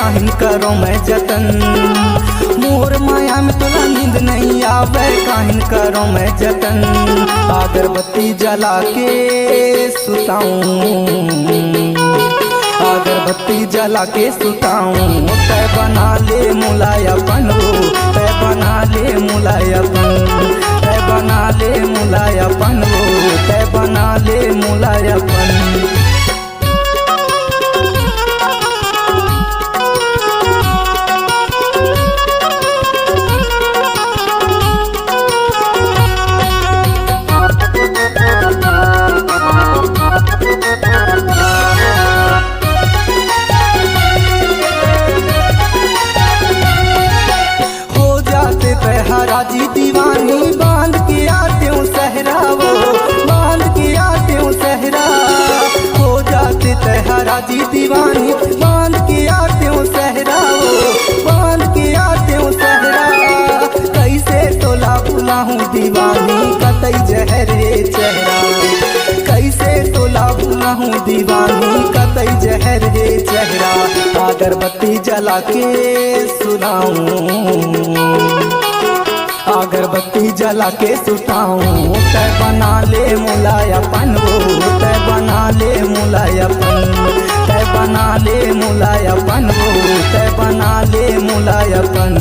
काहिन करो मैं जतन। मोर माया में तुला नींद नहीं आवे काहिन करो मैं जतन। अगरबत्ती जला के सुताऊं, अगरबत्ती जला के सुताऊं। तय बना ले मुलायपन हो, तय बना ले मुलायपन, तय बना ले मुलायपन हो, तय बना ले मुलायपन। राजी दीवानी बांध के आते हूँ सहरा, वो बांध के आते हूँ सहरा। हो जाते तहरा जी दीवानी बांध के आते हूँ सहरा, वो बांध के आते हूँ सहरा। कैसे तोला बुला हूँ दीवानी कतई जहरे चेहरा, कैसे तोला बुला हूँ दीवानी कतई जहरे चेहरा। अगरबत्ती जला के सुनाऊं, अगरबत्ती जला के सुताऊं। तय बना ले मुलायपन हो, तय बना ले मुलायपन, तय बना ले मुलायपन हो, तय बना ले मुलायपन।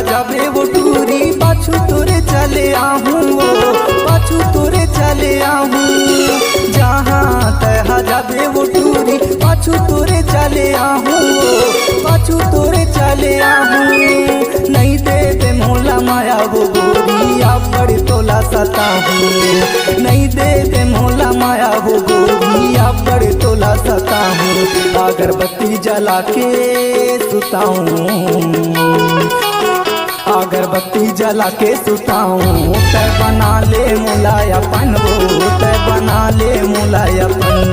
जबे वो टूरी पाछू तोरे चले आहूँ, वो पाछू तोरे चले आहूँ। जहाँ तह जबे वो टूरी पाछू तोरे चले आहूँ, वो पाछू तोरे चले आहूँ। नहीं देते मोला माया वो गोरी आप बड़े तोला सताहूँ, नहीं देते मोला माया वो गोरी आप बड़े तोला सताहूँ। अगरबत्ती जला के सुताऊं, अगरबत्ती जला के सुताऊं। तय बना ले मुलायपन हो, तय बना ले मुलायपन,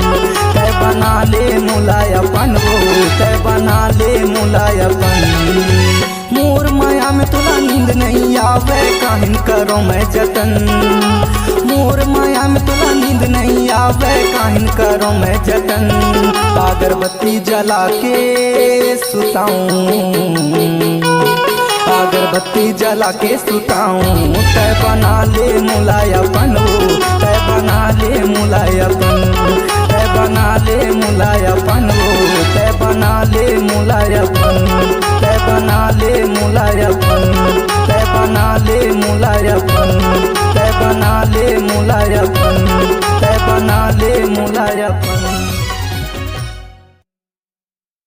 तय बना ले मुलायपन हो, तय बना ले मुलायपन। मोर माया में तुला नींद नहीं आवे काहिन करो मैं जतन। मोर माया में तुला नींद नहीं आवे काहिन करो मैं जतन। अगरबत्ती जला के सुताऊं, अगरबत्ती जला के सुताऊं। तय बना ले मुलायपन हो, तय बना ले मुलायपन, तय बना ले मुलायपन हो, तय बना ले मुलायपन, तय बना ले मुलायपन, तय बना ले मुलायपन, तय बना ले मुलायपन, तय बना ले मुलायपन।